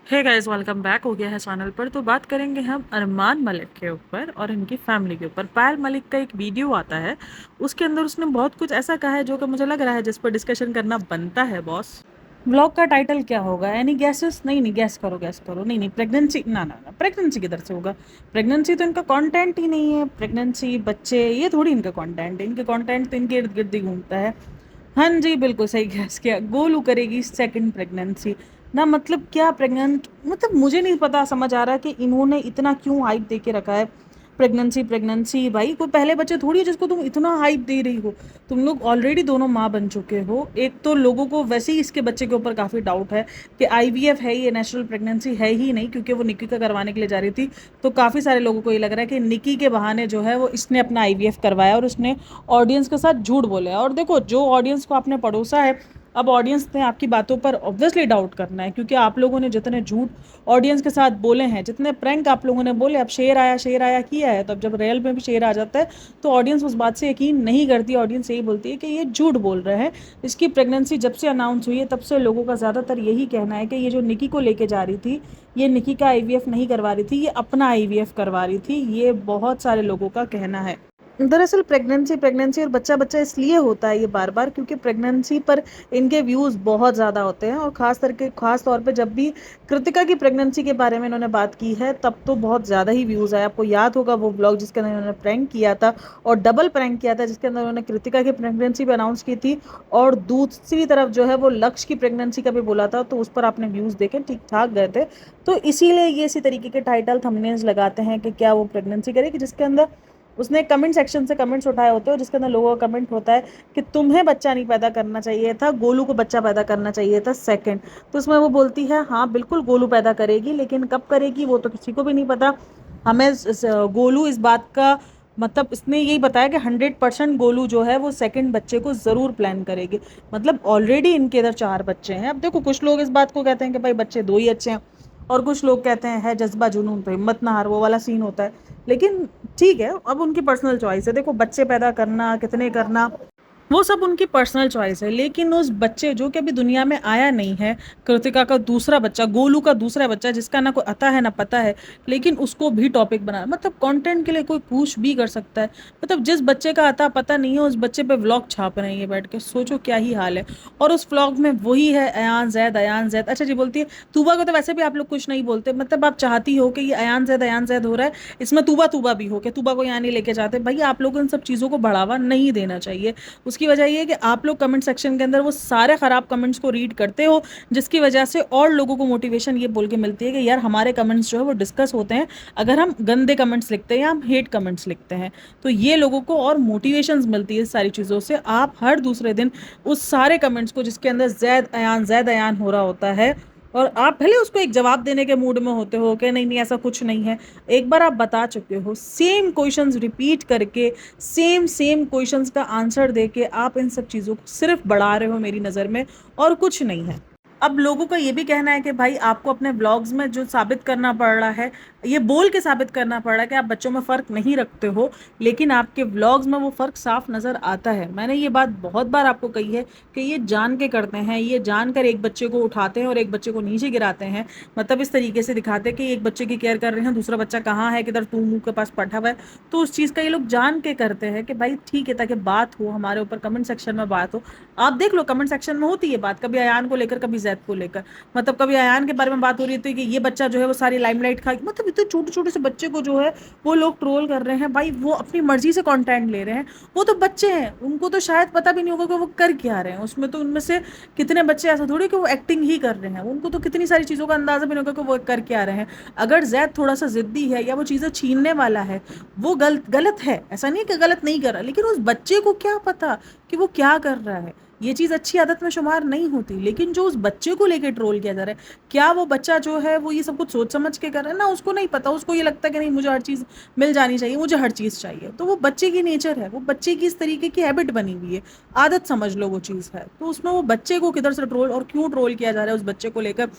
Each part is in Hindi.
हे गाइस, वेलकम बैक हो गया है चैनल पर। तो बात करेंगे हम अरमान मलिक के ऊपर और इनकी फैमिली के ऊपर। पायल मलिक का एक वीडियो आता है, उसके अंदर उसने बहुत कुछ ऐसा कहा है जो कि मुझे लग रहा है जिस पर डिस्कशन करना बनता है बॉस। व्लॉग का टाइटल क्या होगा? Any gases? नहीं नहीं, गैस करो। नहीं नहीं, प्रेगनेंसी ना ना ना, प्रेगनेंसी किधर से होगा? प्रेगनेंसी तो इनका कंटेंट ही नहीं है। प्रेगनेंसी, बच्चे, ये थोड़ी इनका कंटेंट है। इनके कंटेंट तो इनके इर्द गिर्द ही घूमता है। हाँ जी, बिल्कुल सही गैस किया। गोलू करेगी सेकंड प्रेगनेंसी ना। मतलब क्या प्रेग्नेंट, मतलब मुझे नहीं पता समझ आ रहा कि इन्होंने इतना क्यों हाइप दे के रखा है। प्रेगनेंसी प्रेगनेंसी, भाई कोई पहले बच्चे थोड़ी है जिसको तुम इतना हाइप दे रही हो। तुम लोग ऑलरेडी दोनों माँ बन चुके हो। एक तो लोगों को वैसे ही इसके बच्चे के ऊपर काफ़ी डाउट है कि आईवीएफ है, ये नेचुरल प्रेगनेंसी है ही नहीं, क्योंकि वो निकी का करवाने के लिए जा रही थी। तो काफ़ी सारे लोगों को ये लग रहा है कि निकी के बहाने जो है वो इसने अपना आईवीएफ करवाया और उसने ऑडियंस के साथ झूठ बोला है। और देखो, जो ऑडियंस को आपने पड़ोसा है, अब ऑडियंस ने आपकी बातों पर ऑब्वियसली डाउट करना है, क्योंकि आप लोगों ने जितने झूठ ऑडियंस के साथ बोले हैं, जितने प्रैंक आप लोगों ने बोले, अब शेर आया किया है, तो अब जब रियल में भी शेर आ जाता है तो ऑडियंस उस बात से यकीन नहीं करती। ऑडियंस यही बोलती है कि ये झूठ बोल रहे हैं। इसकी प्रेगनेंसी जब से अनाउंस हुई है तब से लोगों का ज़्यादातर यही कहना है कि ये जो निकी को लेके जा रही थी, ये निकी का आईवीएफ नहीं करवा रही थी, ये अपना आईवीएफ करवा रही थी। ये बहुत सारे लोगों का कहना है। दरअसल प्रेगनेंसी प्रेगनेंसी और बच्चा बच्चा इसलिए होता है ये बार बार, क्योंकि प्रेगनेंसी पर इनके व्यूज़ बहुत ज़्यादा होते हैं। और खास तौर पे जब भी कृतिका की प्रेगनेंसी के बारे में इन्होंने बात की है तब तो बहुत ज़्यादा ही व्यूज़ आए। आपको याद होगा वो ब्लॉग जिसके अंदर इन्होंने प्रैंक किया था, और डबल प्रैंक किया था, जिसके अंदर उन्होंने कृतिका की प्रेगनेंसी भी अनाउंस की थी और दूसरी तरफ जो है वो लक्ष्य की प्रेगनेंसी का भी बोला था। तो उस पर आपने व्यूज़ देखे, ठीक ठाक गए थे। तो इसीलिए ये इसी तरीके के टाइटल थंबनेल्स लगाते हैं कि क्या वो प्रेगनेंसी करेगी, जिसके अंदर उसने कमेंट सेक्शन से कमेंट्स उठाए होते हैं, जिसके अंदर लोगों का कमेंट होता है कि तुम्हें बच्चा नहीं पैदा करना चाहिए था, गोलू को बच्चा पैदा करना चाहिए था सेकंड। तो उसमें वो बोलती है हाँ बिल्कुल गोलू पैदा करेगी, लेकिन कब करेगी वो तो किसी को भी नहीं पता। हमें गोलू इस बात का, मतलब इसने यही बताया कि 100% गोलू जो है वो सेकंड बच्चे को ज़रूर प्लान करेगी। मतलब ऑलरेडी इनके इधर 4 बच्चे हैं। अब देखो, कुछ लोग इस बात को कहते हैं कि भाई बच्चे 2 ही अच्छे हैं, और कुछ लोग कहते हैं है जज्बा जुनून तो हिम्मत ना हार, वो वाला सीन होता है। लेकिन ठीक है, अब उनकी पर्सनल चॉइस है। देखो, बच्चे पैदा करना, कितने करना, वो सब उनकी पर्सनल चॉइस है। लेकिन उस बच्चे जो कि अभी दुनिया में आया नहीं है, कृतिका का दूसरा बच्चा, गोलू का दूसरा बच्चा, जिसका ना कोई अता है ना पता है, लेकिन उसको भी टॉपिक बना, मतलब कंटेंट के लिए कोई कुछ भी कर सकता है। मतलब जिस बच्चे का अता पता नहीं है उस बच्चे पे व्लॉग छाप रहे हैं ये बैठ के, सोचो क्या ही हाल है। और उस व्लॉग में वही है अयान जैद। अच्छा जी, बोलती है तूबा को तो वैसे भी आप लोग कुछ नहीं बोलते, मतलब आप चाहती हो कि ये अयान जैद हो रहा है, इसमें तूबा तूबा भी हो, कि तूबा को यहाँ नहीं लेके जाते। भाई आप लोगों को इन सब चीज़ों को बढ़ावा नहीं देना चाहिए। उसकी वजह ये है कि आप लोग कमेंट सेक्शन के अंदर वो सारे ख़राब कमेंट्स को रीड करते हो, जिसकी वजह से और लोगों को मोटिवेशन ये बोल के मिलती है कि यार हमारे कमेंट्स जो है वो डिस्कस होते हैं अगर हम गंदे कमेंट्स लिखते हैं या हम हेट कमेंट्स लिखते हैं। तो ये लोगों को और मोटिवेशंस मिलती है इस सारी चीज़ों से। आप हर दूसरे दिन उस सारे कमेंट्स को, जिसके अंदर जैद अयान हो रहा होता है, और आप भले उसको एक जवाब देने के मूड में होते हो कि नहीं नहीं ऐसा कुछ नहीं है, एक बार आप बता चुके हो, सेम क्वेश्चंस रिपीट करके सेम सेम क्वेश्चंस का आंसर दे के आप इन सब चीज़ों को सिर्फ बढ़ा रहे हो मेरी नज़र में, और कुछ नहीं है। अब लोगों का ये भी कहना है कि भाई आपको अपने ब्लॉग्स में जो साबित करना पड़ रहा है, ये बोल के साबित करना पड़ रहा है कि आप बच्चों में फ़र्क नहीं रखते हो, लेकिन आपके ब्लॉग्स में वो फ़र्क साफ नज़र आता है। मैंने ये बात बहुत बार आपको कही है कि ये जान के करते हैं, ये जानकर एक बच्चे को उठाते हैं और एक बच्चे को नीचे गिराते हैं। मतलब इस तरीके से दिखाते हैं कि एक बच्चे की केयर कर रहे हैं, दूसरा बच्चा कहाँ है, किधर तू मुँह के पास पटा हुआ है। तो उस चीज़ का ये लोग जान के करते हैं कि भाई ठीक है, ताकि बात हो हमारे ऊपर, कमेंट सेक्शन में बात हो। आप देख लो, कमेंट सेक्शन में होती है बात, कभी अयान को लेकर, कभी जैद को लेकर। मतलब कभी अयान के बारे में बात हो रही थी कि ये बच्चा जो है वो सारी लाइमलाइट खा, मतलब इतने छोटे छोटे से बच्चे को जो है वो लोग ट्रोल कर रहे हैं। भाई वो अपनी मर्जी से कंटेंट ले रहे हैं, वो तो बच्चे हैं, उनको तो शायद पता भी नहीं होगा कि वो कर क्या रहे हैं उसमें। तो उनमें से कितने बच्चे ऐसा थोड़ी कि वो एक्टिंग ही कर रहे हैं, उनको तो कितनी सारी चीज़ों का अंदाजा भी नहीं होगा कि वो कर क्या रहे हैं। अगर जैद थोड़ा सा जिद्दी है या वो चीज़ें छीनने वाला है, वो गलत गलत है, ऐसा नहीं कि गलत नहीं कर रहा, लेकिन उस बच्चे को क्या पता कि वो क्या कर रहा है। ये चीज़ अच्छी आदत में शुमार नहीं होती। लेकिन जो उस बच्चे को लेके ट्रोल किया जा रहा है, क्या वो बच्चा जो है वो ये सब कुछ सोच समझ के कर रहा है ना? उसको नहीं पता, उसको ये लगता है कि नहीं मुझे हर चीज़ मिल जानी चाहिए, मुझे हर चीज़ चाहिए। तो वो बच्चे की नेचर है, वो बच्चे की इस तरीके की हैबिट बनी हुई है, आदत समझ लो वो चीज़ है। तो उसमें वो बच्चे को किधर से ट्रोल, और क्यों ट्रोल किया जा रहा है उस बच्चे को लेकर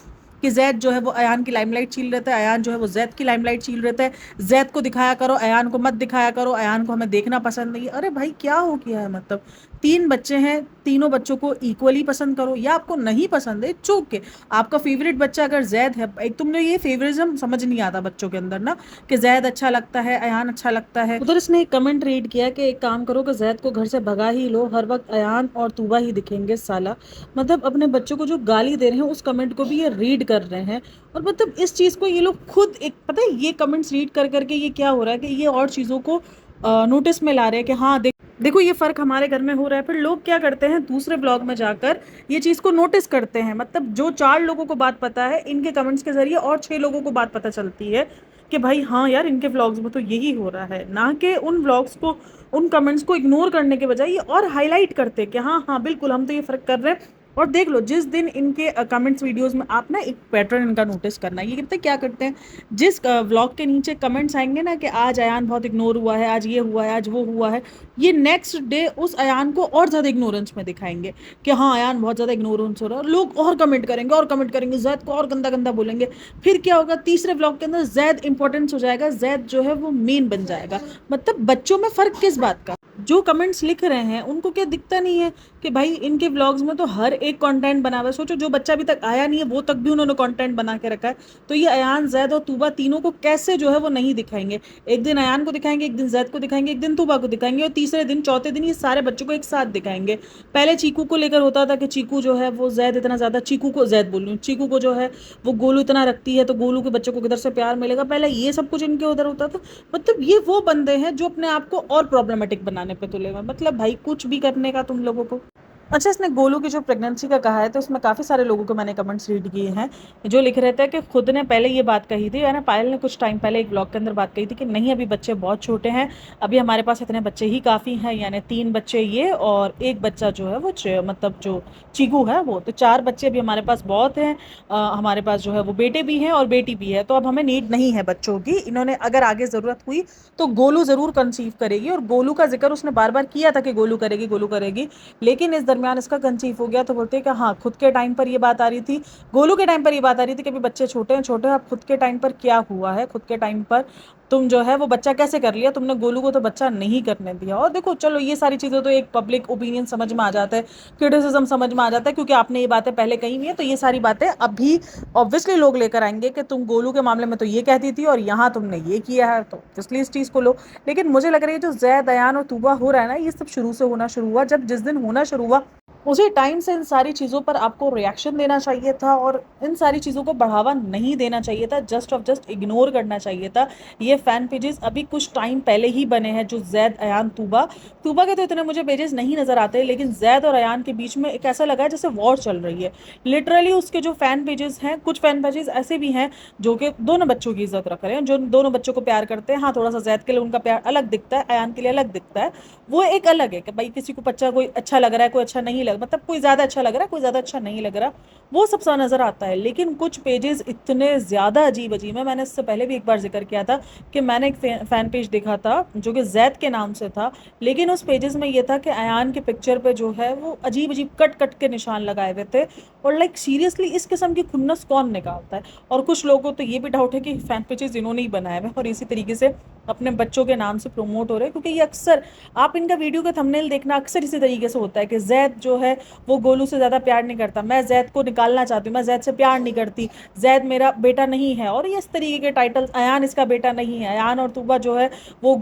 कि जैद जो है वो अयान की लाइमलाइट छीन रहता है, अयान जो है वो जैद की लाइमलाइट छीन रहता है। जैद को दिखाया करो, अयान को मत दिखाया करो, अयान को हमें देखना पसंद नहीं है। अरे भाई क्या हो गया है? मतलब 3 बच्चे हैं, तीनों बच्चों को इक्वली पसंद करो, या आपको नहीं पसंद है चूक के, आपका फेवरेट बच्चा अगर जैद है, एक तुमने ये फेवरिज्म समझ नहीं आता बच्चों के अंदर ना, कि जैद अच्छा लगता है, अयान अच्छा लगता है। उधर इसने एक कमेंट रीड किया कि एक काम करो कि जैद को घर से भगा ही लो, हर वक्त अयान और तूबा ही दिखेंगे साला। मतलब अपने बच्चों को जो गाली दे रहे हैं उस कमेंट को भी ये रीड कर रहे हैं, और मतलब इस चीज़ को ये लोग खुद, एक पता है ये कमेंट्स रीड कर करके ये क्या हो रहा है कि ये और चीज़ों को नोटिस में ला रहे हैं कि हाँ देखो ये फ़र्क हमारे घर में हो रहा है। फिर लोग क्या करते हैं, दूसरे ब्लॉग में जाकर ये चीज़ को नोटिस करते हैं। मतलब जो 4 लोगों को बात पता है, इनके कमेंट्स के ज़रिए और 6 लोगों को बात पता चलती है कि भाई हाँ यार, इनके व्लॉग्स में तो यही हो रहा है। ना कि उन व्लॉग्स को, उन कमेंट्स को इग्नोर करने के बजाय ये और हाईलाइट करते हैं कि हाँ हाँ बिल्कुल हम तो ये फ़र्क कर रहे हैं। और देख लो, जिस दिन इनके कमेंट्स वीडियोस में आप ना एक पैटर्न इनका नोटिस करना, ये पता क्या करते हैं, जिस व्लॉग के नीचे कमेंट्स आएंगे ना कि आज अयान बहुत इग्नोर हुआ है, आज ये हुआ है, आज वो हुआ है, ये नेक्स्ट डे उस अयान को और ज़्यादा इग्नोरेंस में दिखाएंगे कि हाँ अयान बहुत ज़्यादा इग्नोरेंस हो रहा है, और लोग और कमेंट करेंगे और कमेंट करेंगे, जैद को और गंदा गंदा बोलेंगे। फिर क्या होगा, तीसरे व्लॉग के अंदर जैद इंपॉर्टेंस हो जाएगा, जैद जो है वो मेन बन जाएगा। मतलब बच्चों में फ़र्क किस बात का, जो कमेंट्स लिख रहे हैं उनको क्या दिखता नहीं है कि भाई इनके व्लॉग्स में तो हर एक कंटेंट बना हुआ है। सोचो जो बच्चा अभी तक आया नहीं है वो तक भी उन्होंने कंटेंट बना के रखा है, तो ये अयान, जैद और तूबा तीनों को कैसे जो है वो नहीं दिखाएंगे। एक दिन अयान को दिखाएंगे, एक दिन जैद को दिखाएंगे, एक दिन तूबा को दिखाएंगे, और तीसरे दिन चौथे दिन ये सारे बच्चों को एक साथ दिखाएंगे। पहले चीकू को लेकर होता था कि चीकू जो है वो जैद इतना ज़्यादा, चीकू को जैद बोल रही हूँ, चीकू को जो है वो गोलू इतना रखती है तो गोलू के बच्चों को किधर से प्यार मिलेगा, पहले ये सब कुछ इनके उधर होता था। मतलब ये वो बंदे हैं जो अपने आप को और प्रॉब्लमेटिक बनाने पे तुले हुए। मतलब भाई कुछ भी करने का तुम लोगों को। अच्छा, इसने गोलू की जो प्रेगनेंसी का कहा है तो उसमें काफ़ी सारे लोगों को मैंने कमेंट्स रीड किए हैं जो लिख रहे थे कि खुद ने पहले ये बात कही थी, यानी पायल ने कुछ टाइम पहले एक ब्लॉग के अंदर बात कही थी कि नहीं अभी बच्चे बहुत छोटे हैं, अभी हमारे पास इतने बच्चे ही काफ़ी हैं, यानी 3 बच्चे ये और एक बच्चा जो है वो मतलब जो चीकू है वो, तो 4 बच्चे अभी हमारे पास बहुत हैं। हमारे पास जो है वो बेटे भी हैं और बेटी भी है, तो अब हमें नीड नहीं है बच्चों की। इन्होंने अगर आगे ज़रूरत हुई तो गोलू ज़रूर कंसीव करेगी, और गोलू का जिक्र उसने बार बार किया था कि गोलू करेगी गोलू करेगी, लेकिन इस दरमियान इसका कंसीव हो गया। तो बोलते हैं कि हाँ खुद के टाइम पर ये बात आ रही थी, गोलू के टाइम पर ये बात आ रही थी कि अभी बच्चे छोटे हैं, छोटे हैं। अब खुद के टाइम पर क्या हुआ है, खुद के टाइम पर तुम जो है वो बच्चा कैसे कर लिया तुमने, गोलू को तो बच्चा नहीं करने दिया। और देखो चलो ये सारी चीज़ें तो एक पब्लिक ओपिनियन समझ में आ जाता है, क्रिटिसिज्म समझ में आ जाता है, क्योंकि आपने ये बातें पहले कही हुई है, तो ये सारी बातें अभी ऑब्वियसली लोग लेकर आएंगे कि तुम गोलू के मामले में तो ये कहती थी और यहाँ तुमने ये किया है, तो ऑब्वियसली इस चीज़ को लो। लेकिन मुझे लग रही है जो जैद, अयान और तूबा हो रहा है ना, ये सब शुरू से होना शुरू हुआ, जब जिस दिन होना शुरू हुआ उसी टाइम से इन सारी चीज़ों पर आपको रिएक्शन देना चाहिए था और इन सारी चीज़ों को बढ़ावा नहीं देना चाहिए था, जस्ट ऑफ जस्ट इग्नोर करना चाहिए था। ये फ़ैन पेजेस अभी कुछ टाइम पहले ही बने हैं, जो जैद, अयान, तूबा, तूबा के तो इतने मुझे पेजेस नहीं नज़र आते, लेकिन जैद और अयान के बीच में एक ऐसा लगा है जैसे वॉर चल रही है। लिटरली उसके जो फ़ैन पेजेस हैं, कुछ फ़ैन पेजेस ऐसे भी हैं जो कि दोनों बच्चों की इज्जत रख रहे हैं, जो दोनों बच्चों को प्यार करते हैं। हाँ थोड़ा सा जैद के लिए उनका प्यार अलग दिखता है, अयान के लिए अलग दिखता है, वो एक अलग है कि भाई किसी को बच्चा कोई अच्छा लग रहा है, कोई अच्छा नहीं लग, मतलब कोई ज़्यादा अच्छा लग रहा है, कोई ज़्यादा अच्छा नहीं लग रहा, वो सब सा नज़र आता है। लेकिन कुछ पेजेस इतने ज़्यादा अजीब अजीब है, मैंने इससे पहले भी एक बार जिक्र किया था कि मैंने एक फ़ैन पेज देखा था जो कि जैद के नाम से था, लेकिन उस पेजेस में ये था कि अयान के पिक्चर पे जो है वो अजीब अजीब कट कट के निशान लगाए हुए थे, और लाइक सीरियसली इस किस्म की खुन्नस कौन निकालता है। और कुछ लोगों को तो ये भी डाउट है कि फ़ैन पेजेस इन्होंने ही बनाए हुए और इसी तरीके से अपने बच्चों के नाम से प्रमोट हो रहे हैं, क्योंकि ये अक्सर आप इनका वीडियो का थंबनेल देखना अक्सर इसी तरीके से होता है कि जैद जो है वो गोलू से ज़्यादा प्यार नहीं करता, मैं जैद को निकालना चाहती हूँ, मैं जैद से प्यार नहीं करती, जैद मेरा बेटा नहीं है, और ये इस तरीके के टाइटल्स, अयान इसका बेटा नहीं है, अयान और तूबा जो है वो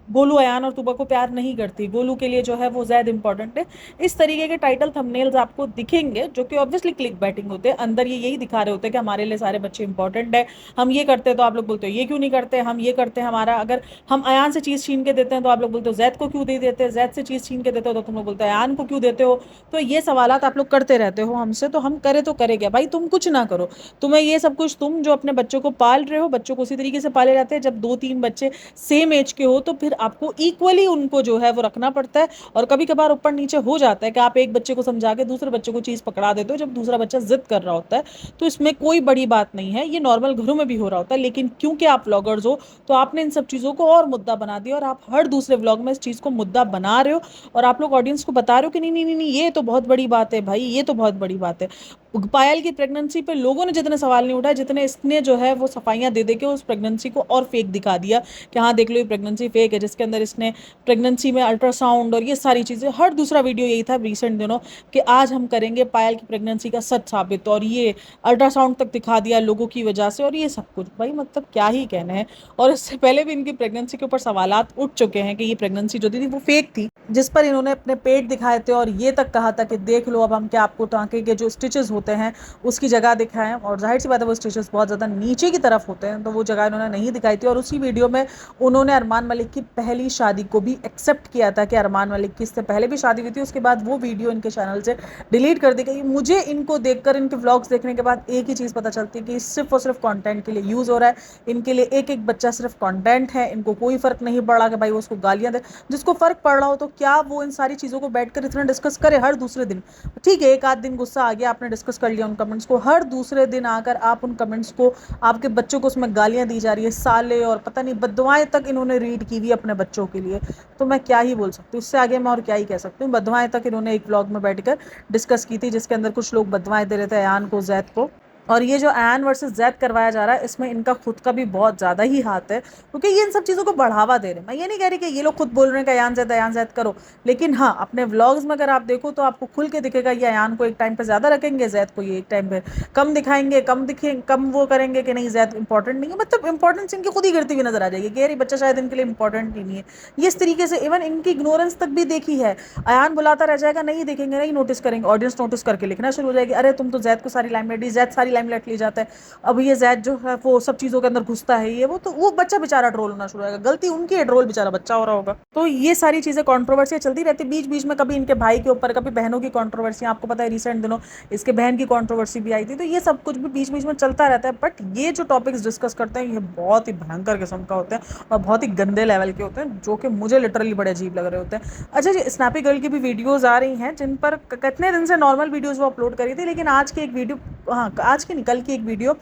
गोलू अयान और तूबा को प्यार नहीं करती, गोलू के लिए जो है वो जैद इंपॉर्टेंट है। इस तरीके के टाइटल थंबनेल्स आपको दिखेंगे जो कि ऑब्वियसली क्लिक बैटिंग होते हैं, अंदर ये यही दिखा रहे होते हैं कि हमारे लिए सारे बच्चे इंपॉर्टेंट है, हम ये करते हैं तो आप लोग बोलते हो ये क्यों नहीं करते, हम ये करते हैं, हमारा अगर हम अयान से चीज़ छीन के देते हैं तो आप लोग बोलते हो जैद को क्यों दे देते हैं, जैद से चीज़ छीन के देते हो तो तुम लोग बोलते हो अयान को क्यों देते हो। तो ये सवालात आप लोग करते रहते हो हमसे, तो हम करे तो करे क्या भाई, तुम कुछ ना करो, तुम्हें ये सब कुछ, तुम जो अपने बच्चों को पाल रहे हो, बच्चों को उसी तरीके से पाले जाते हैं, जब 2-3 बच्चे सेम एज के हो तो फिर आपको इक्वली उनको जो है वो रखना पड़ता है। और कभी कभार ऊपर नीचे हो जाता है कि आप एक बच्चे को समझा के दूसरे बच्चे को चीज़ पकड़ा देते हो जब दूसरा बच्चा जिद कर रहा होता है, तो इसमें कोई बड़ी बात नहीं है, ये नॉर्मल घरों में भी हो रहा होता है। लेकिन क्योंकि आप व्लॉगर्स हो तो आपने इन सब चीज़ों को और मुद्दा बना दिया, और आप हर दूसरे व्लॉग में इस चीज़ को मुद्दा बना रहे हो, और आप लोग ऑडियंस को बता रहे हो कि नहीं नहीं नहीं नहीं, ये तो बहुत बड़ी बात है भाई, ये तो बहुत बड़ी बात है। पायल की प्रेगनेंसी पे लोगों ने जितने सवाल नहीं उठाए जितने इसने जो है वो सफाइयाँ दे दे के उस प्रेगनेंसी को और फेक दिखा दिया कि हाँ देख लो ये प्रेगनेंसी फेक है, जिसके अंदर इसने प्रेगनेंसी में अल्ट्रासाउंड और ये सारी चीज़ें, हर दूसरा वीडियो यही था रिसेंट दिनों कि आज हम करेंगे पायल की प्रेगनेंसी का सच साबित, और ये अल्ट्रासाउंड तक दिखा दिया लोगों की वजह से, और ये सब कुछ भाई मतलब क्या ही कहना है। और इससे पहले भी इनकी प्रेगनेंसी के ऊपर सवालात उठ चुके हैं कि ये प्रेगनेंसी जो थी वो फेक थी, जिस पर इन्होंने अपने पेट दिखाए थे और ये तक कहा था कि देख लो अब हम क्या आपको टांके के जो स्टिचेस होते हैं उसकी जगह दिखाएं, और जाहिर सी बात है वो स्टिचेस बहुत ज़्यादा नीचे की तरफ होते हैं तो वो जगह इन्होंने नहीं दिखाई थी। और उसी वीडियो में उन्होंने अरमान मलिक की पहली शादी को भी एक्सेप्ट किया था कि अरमान मलिक की इससे पहले भी शादी हुई थी, उसके बाद वो वीडियो इनके चैनल से डिलीट कर दी गई। मुझे इनको देखकर, इनके व्लॉग्स देखने के बाद एक ही चीज़ पता चलती है कि सिर्फ और सिर्फ कंटेंट के लिए यूज़ हो रहा है, इनके लिए एक एक बच्चा सिर्फ कंटेंट है, इनको कोई फ़र्क नहीं पड़ रहा कि भाई वो उसको गालियाँ दे। जिसको फ़र्क पड़ रहा हो तो क्या वो इन सारी चीज़ों को बैठकर इतना डिस्कस करे हर दूसरे दिन? ठीक है, एक आध दिन गुस्सा आ गया, आपने डिस्कस कर लिया उन कमेंट्स को, हर दूसरे दिन आकर आप उन कमेंट्स को, आपके बच्चों को उसमें गालियाँ दी जा रही है, साले और पता नहीं बददुआएं तक इन्होंने रीड की हुई अपने बच्चों के लिए। तो मैं क्या ही बोल सकती हूँ इससे आगे, मैं और क्या ही कह सकती हूँ। बददुआएं तक इन्होंने एक व्लॉग में बैठकर डिस्कस की थी, जिसके अंदर कुछ लोग बददुआएं दे रहे थे अयान को, जैद को। और ये जो अयान वर्सेस जैद करवाया जा रहा है इसमें इनका खुद का भी बहुत ज़्यादा ही हाथ है, क्योंकि ये इन सब चीज़ों को बढ़ावा दे रहे हैं। मैं ये नहीं कह रही कि ये लोग खुद बोल रहे हैं कि अयान जैद करो, लेकिन हाँ अपने व्लॉग्स में अगर आप देखो तो आपको खुल के दिखेगा ये अयान को एक टाइम पे ज़्यादा रखेंगे, जैद को ये एक टाइम पे कम दिखाएंगे, कम वो करेंगे कि नहीं जैद इंपॉर्टेंट नहीं है। मतलब इंपॉर्टेंस इनकी खुद ही गिरती हुई नजर आ जाएगी कि यार ये बच्चा शायद इनके लिए इंपॉर्टेंट ही नहीं है। ये इस तरीके से इवन इनकी इग्नोरेंस तक भी देखी है। अयान बुलाता रह जाएगा, नहीं देखेंगे, नहीं नोटिस करेंगे, ऑडियंस नोटिस करके लिखना शुरू हो जाएगी, अरे तुम तो जैद को सारी लाइमलाइट दी, जैद सारी लाइमलाइट ले जाता है, अब ये जैद जो है वो सब चीज़ों के अंदर घुसता है, ये वो, तो वो बच्चा बेचारा ट्रोल होना शुरू हो जाएगा। गलती उनकी है, ट्रोल बेचारा बच्चा हो रहा होगा। तो ये सारी चीज़ें कॉन्ट्रोवर्सियाँ चलती रहती, बीच बीच में कभी इनके भाई के ऊपर, कभी बहनों की कॉन्ट्रोवर्सियाँ, आपको पता है रिसेंट दिनों इसके बहन की कॉन्ट्रोवर्सी भी आई थी। तो ये सब कुछ भी बीच बीच में चलता रहता है, बट ये जो टॉपिक्स डिस्कस करते हैं ये बहुत ही भयंकर किस्म का होते हैं और बहुत ही गंदे लेवल के होते हैं, जो कि मुझे लिटरली बड़े अजीब लग रहे होते हैं। अच्छा जी, स्नैपी गर्ल की भी वीडियोज़ आ रही हैं जिन पर कितने दिन से नॉर्मल वीडियोज़ वो अपलोड करी थी, लेकिन आज की एक वीडियो, हाँ आज की निकल की एक वीडियो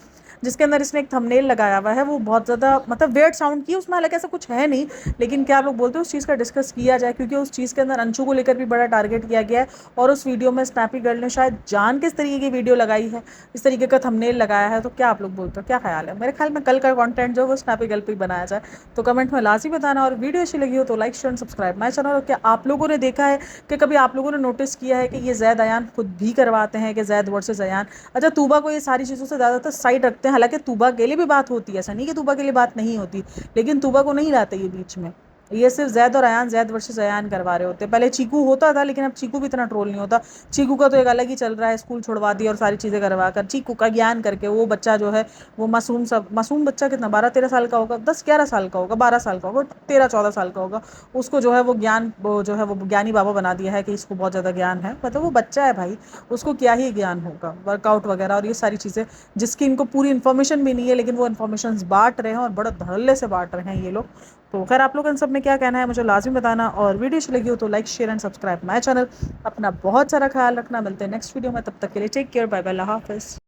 जिसके अंदर इसने एक थंबनेल लगाया हुआ है, वो बहुत ज़्यादा मतलब वेयर्ड साउंड की, उसमें हालांकि ऐसा कुछ है नहीं, लेकिन क्या आप लोग बोलते हो उस चीज़ का डिस्कस किया जाए, क्योंकि उस चीज़ के अंदर अंशु को लेकर भी बड़ा टारगेट किया गया है। और उस वीडियो में स्नैपी गर्ल ने शायद जान किस तरीके की वीडियो लगाई है, इस तरीके का थंबनेल लगाया है। तो क्या आप लोग बोलते हो, क्या ख्याल है? मेरे ख्याल में कल का कंटेंट जो है वो स्नैपी गर्ल पे ही बनाया जाए, तो कमेंट में लाजमी बताना। और वीडियो अच्छी लगी हो तो like share subscribe my channel. और क्या आप लोगों ने देखा है कि कभी आप लोगों ने नोटिस किया है कि ये जैद अयान खुद भी करवाते हैं कि जैद वर्सेस अयान? अच्छा, तूबा को ये सारी चीज़ों से ज़्यादातर साइड रखते हैं, हालांकि तूबा के लिए भी बात होती है, ऐसा नहीं कि तूबा के लिए बात नहीं होती, लेकिन तूबा को नहीं लाते ये बीच में। ये सिर्फ जैद और अयान, जैद वर्सेस अयान करवा रहे होते। पहले चीकू होता था, लेकिन अब चीकू भी इतना ट्रोल नहीं होता। चीकू का तो एक अलग ही चल रहा है, स्कूल छुड़वा दिया और सारी चीज़ें करवा कर चीकू का ज्ञान करके, वो बच्चा जो है वो मासूम बच्चा कितना 12-13 साल का होगा, 10-11 साल का होगा, 12 साल का होगा, 13-14 साल का होगा, उसको जो है वो ज्ञान, वो जो है वो ज्ञानी बाबा बना दिया है कि इसको बहुत ज़्यादा ज्ञान है। मतलब वो बच्चा है भाई, उसको क्या ही ज्ञान होगा, वर्कआउट वगैरह और ये सारी चीज़ें जिसकी इनको पूरी इन्फॉर्मेशन भी नहीं है, लेकिन वो इन्फॉर्मेशन बांट रहे हैं और बड़ा धड़ल्ले से बांट रहे हैं ये लोग। तो खैर आप लोग इन सब में क्या कहना है मुझे लाजमी बताना, और वीडियो अच्छी लगी हो तो like share and subscribe my channel. अपना बहुत सारा ख्याल रखना, मिलते हैं नेक्स्ट वीडियो में, तब तक के लिए टेक केयर, बाय बाय, अल्लाह हाफिज़।